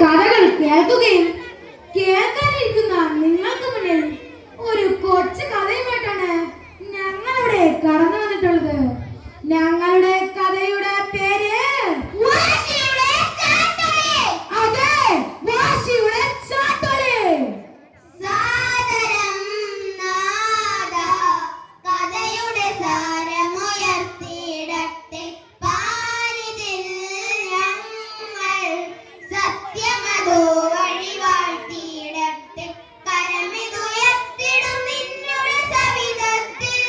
കഥകൾ കേൾക്കുകയും കേൾക്കാനിരിക്കുന്ന നിങ്ങൾക്ക് മുന്നിൽ ഒരു കൊച്ചു കഥയുമായിട്ടാണ് ഞങ്ങളിവിടെ കടന്നു വന്നിട്ടുള്ളത്. ഞങ്ങളുടെ കഥയുടെ പേര് അതെ, വാശിയുടെ ചാട്ടോലി. കഥയുടെ സാരമുയർത്തിയിടട്ടെ പാരിതിൽ ഞങ്ങൾ സത്യമതോ വഴിവാഴ്ത്തിയിടട്ടെ കരമിതുയർത്തിടും നിന്നുടെ സവിധത്തിൽ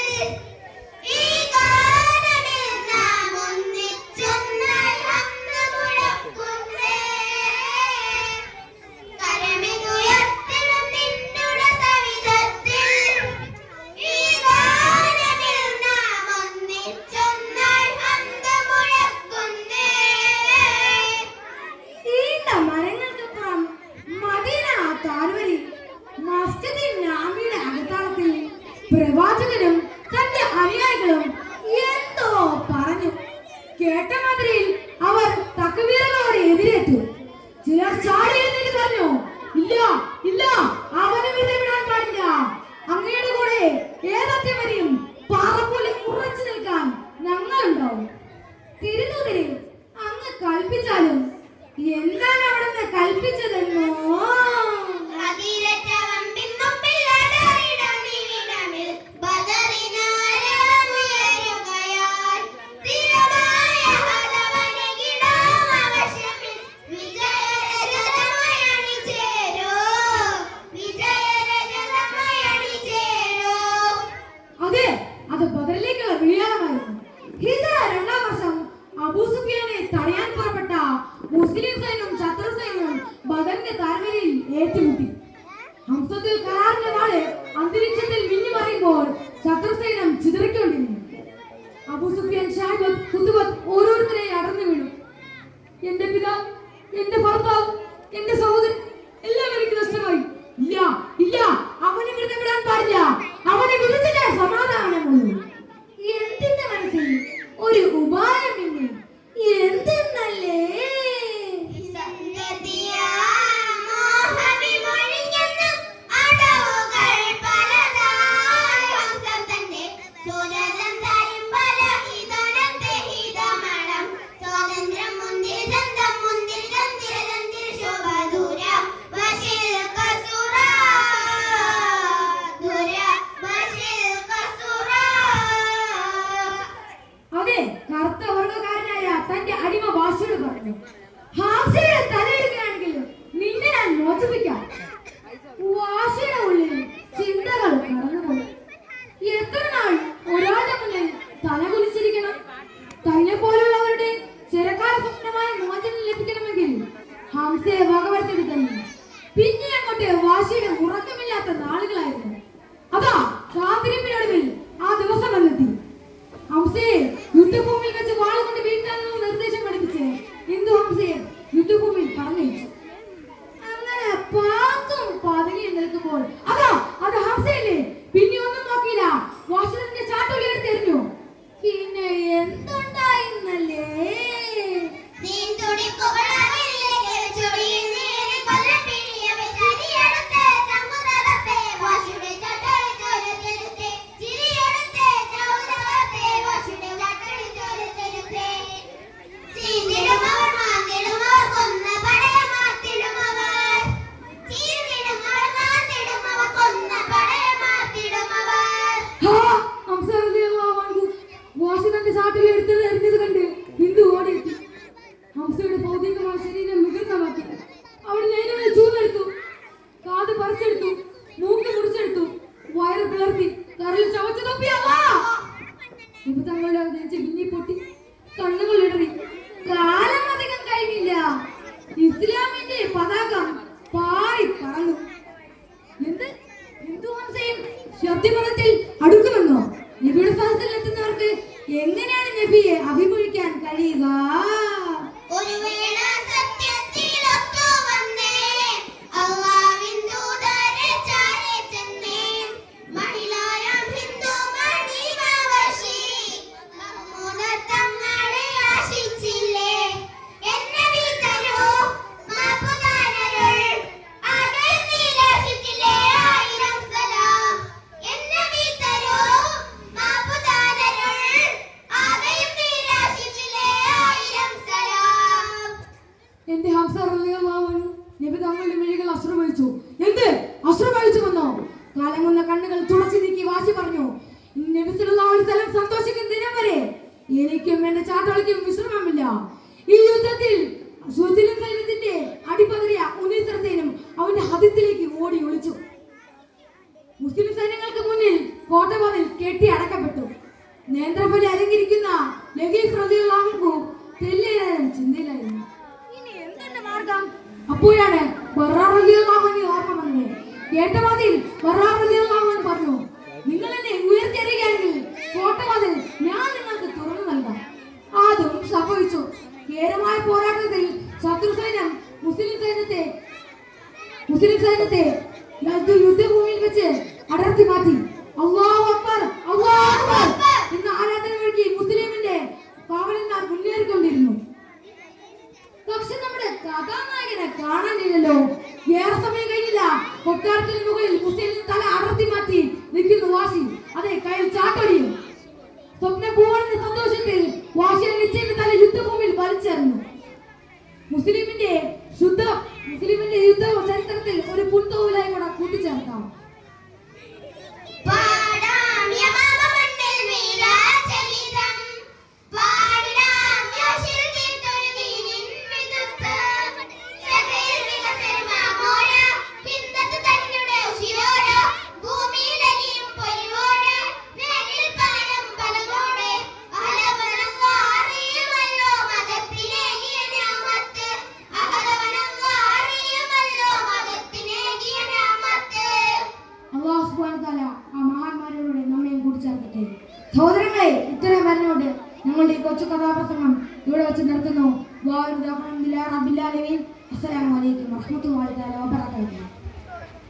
ഈ ഗാനമിൽ നാം ഒന്നിച്ചൊന്നാൽ അന്ന് മുഴക്കുന്നേ കരമിതുയർത്തിടും നിന്നുടെ സവിധത്തിൽ ഈ ഗാനമിൽ നാം ഒന്നിച്ചൊന്നാൽ അന്ന് മുഴക്കുന്നേ. ഈണ്ട മരങ്ങൾക്കപ്പുറം മദീന താഴ്വരയിൽ മസ്ജിദുൻ നബവിയുടെ അകത്തളത്തിൽ പ്രവാചകനും തന്റെ അനുയായികളും എന്തോ പറഞ്ഞു. കേട്ട മാതിരിയിൽ അവർ തക്ബീറുകളോടെ എതിരേറ്റു. ചിലർ ചാടി എഴുന്നേറ്റ് പറഞ്ഞു, ഇല്ല ഇല്ല, അവനെ വെറുതെ വിടാൻ പാടില്ല. അങ്ങയുടെ കൂടെ ഏതൊക്കെ വരെയും പാറപ്പോലെ ഉറച്ചു നിൽക്കാൻ ഞങ്ങളുണ്ടാവും. തിരുനൂതരെ അങ്ങ് കൽപ്പിച്ചാലും എന്താണ് അവിടുന്ന് കൽപ്പിച്ചതെന്നോ? അതിരറ്റവൻ പിന്നുമ്പിൽ അടറിടമിടമിൽ ബദറിനാരമുയരുകയാൽ സ്ഥിരമായ ഹതവനികിടാം അവശമിൽ വിജയരജതമയണി ചേരൂ വിജയരജതമയണി ചേരൂ. അതെ, അത് ബദറിലേക്കുള്ള വിളിയാളമായിരുന്നു. ഹിജറ 2-ാം വർഷം അബൂ സുഫിയാനെ തടയാൻ പുറപ്പെട്ട മുസ്ലിം സൈന്യവും ശത്രു സൈന്യവും ബദറിന്റെ താഴ്വരയിൽ ഏറ്റുമുട്ടി. ഹംസത്തുൽ ഖറാറിന്റെ വാള് അന്തരീക്ഷത്തിൽ മിന്നി മറിയുമ്പോൾ ശത്രു സൈന്യം ചിതറിക്കൊണ്ടിരുന്നു. അബൂ സുഫിയാൻ, ഷൈബത്ത്, ഖുതുബത്ത് ഓരോരുത്തരെ അടർന്നു വീണു. എന്റെ പിതാവ്, എന്റെ ഭർത്താവ്, എന്റെ സഹോദരൻ എല്ലാം എനിക്ക് നഷ്ടമായി. ഇല്ല ഇല്ല, അവനെ വെറുതെ വിടാൻ പാടില്ല. അവനെ വിളിച്ചിട്ടേ സമാധാനമുള്ളൂ. എന്തിന്റെ മനസ്സിൽ ഒരു ഉപായം പിന്നെ എന്തെന്നല്ലേ? സന്ധ്യതിയാ മോഹവിമൊഴിഞ്ഞെന്ന് അടവുകൾ പലതായി ഹംസം തന്റെ സുരതം തരും ബലഹിതനത്തെ ഹിതമണം സ്വാതന്ത്ര്യം മുന്തിരി ചന്തം മുന്തിരി ചന്ദിര ചന്ദിര ശോഭദൂര വശിൽ കസുറ ദൂര വശിൽ കസുറ. അതെ, കറുത്ത വർഗക്കാരനായ തന്റെ അടിമ വാശിയോട് പറഞ്ഞു, ഹാംസയുടെ തലയെടുക്കുകയാണെങ്കിൽ നിന്നെ ഞാൻ മോചിപ്പിക്കാം. വാശിയുടെ ഉള്ളിൽ ചിന്തകൾ കടന്നുപോയി. എത്ര നാൾ ഒരാളുടെ മുന്നിൽ തല കുലിച്ചിരിക്കണം? തന്നെ പോലുള്ളവരുടെ ചിരകാല സ്വപ്നമായ മോചനം ലഭിക്കണമെങ്കിൽ ഹംസയെ വകവരുത്തരുത് തന്നെ. പിന്നെ അങ്ങോട്ട് വാശിയുടെ ഉറക്കമില്ലാത്ത നാളുകളായിരുന്നു. അതാ കാത്തിരിപ്പിനൊടുവിൽ ആ ദിവസം വന്നെത്തി. ഹംസയെ യുദ്ധഭൂമിയിൽ വെച്ച് വാളുകൊണ്ട് വീഴ്ത്താനുള്ള നിർദ്ദേശം പഠിപ്പിച്ച് ഹിന്ദു ഹംസയെ യുദ്ധഭൂമിയിൽ പറഞ്ഞയച്ചു. അങ്ങനെ പാത്തും പതുങ്ങി നിൽക്കുമ്പോൾ അതാ അത് ഹംസയല്ലേ. പിന്നെ ഒന്നും നോക്കിയില്ല, വാശിയുടെ ചാട്ടോലി എടുത്തെറിഞ്ഞു. പിന്നെ എന്തുണ്ടായിന്നല്ലേ? നീന്തുടിക്കുകളവിലേക്ക് ചൊടിയിൽ നീറി കൊല്ലപ്പിഴിയ വിചാരിയെടുത്ത് തങ്ങുതലത്തെ വാശിയുടെ ഹംസ റളിയല്ലാഹു അൻഹു നബി തങ്ങളുടെ മിഴികൾ അശ്രുമൊഴിച്ചു. എന്ത് അശ്രുമൊഴിച്ചു വന്നോ? കാലങ്ങുന്ന കണ്ണുകൾ തുടച്ചു നീക്കി വാശി പറഞ്ഞു. നബി സല്ലല്ലാഹു അലൈഹി വസല്ലം സന്തോഷിക്കുന്ന ദിനം വരെ എനിക്കും എന്റെ ചാട്ടോളിക്കും വിശ്രമമില്ല. ഈ യുദ്ധത്തിൽ സുഹൃത്തിലും സൈന്യത്തിന്റെ അടിപതറിയ ഉനീസർസേനും അവന്റെ ഹദത്തിലേക്ക് ഓടി ഒളിച്ചു. മുസ്ലിം സൈന്യങ്ങൾക്ക് മുന്നിൽ കോട്ടവാതിൽ കെട്ടി അടക്കപ്പെട്ടു. നേന്ത്രപ്പലി അലങ്കരിക്കുന്ന ലഗീഫ് റളിയല്ലാഹു അൻഹു തെല്ലേനും ചിന്തയിലായിരുന്നു. ഇനി എന്തെന്റെ മാർഗം? അപ്പോഴാണ് ബറാ റളിയല്ലാഹു അൻഹു ഓർമ്മ വന്നത്. കേട്ടവാതിൽ ബറാ റളിയല്ലാഹു അൻഹു പറഞ്ഞു, നിങ്ങൾ എന്നെ ഉയർത്തിയറിയുകയാണെങ്കിൽ കോട്ടവാതിൽ ഞാൻ നിങ്ങൾക്ക് തുറന്നു നൽകാം. അതും സംഭവിച്ചു. ധീരമായ പോരാട്ടത്തിൽ ശത്രു സൈന്യം മുസ്ലിം സൈന്യത്തെ യുദ്ധഭൂമിയിൽ വെച്ച് അടർത്തി മാറ്റി. അല്ലാഹു അക്ബർ, അല്ലാഹു അക്ബർ എന്ന ആരാധന വഴി മുസ്ലിമിന്റെ കാവലന്മാർ മുന്നേറിക്കൊണ്ടിരുന്നു. പക്ഷെ നമ്മുടെ കഥാനായകനെ കാണാനില്ലല്ലോ. ഏറെ സമയം കഴിഞ്ഞില്ല. കൊട്ടാരത്തിന് മുകളിൽ മുസ്ലിം തല അടർത്തി മാറ്റി നിൽക്കുന്നു വാശി. അതെ, കയ്യിൽ ചാട്ടടിയും. സ്വപ്ന പൂവണിന്റെ സന്തോഷത്തിൽ വാശിയുടെ നിശ്ചയുടെ തല യുദ്ധഭൂമിയിൽ വലിച്ചെറിഞ്ഞു. മുസ്ലിമിന്റെ യുദ്ധ ചരിത്രത്തിൽ ഒരു പുൻതൂലായി കൂടെ കൂട്ടിച്ചേർക്കാം. സഹോദരങ്ങളെ, ഇത്തരം പറഞ്ഞുകൊണ്ട് ഞങ്ങളുടെ കൊച്ചു കഥാപ്രസംഗം ഇവിടെ വെച്ച് നിർത്തുന്നു. അസ്സലാമു അലൈക്കും വറഹ്മത്തുള്ളാഹി വബറകാതുഹു.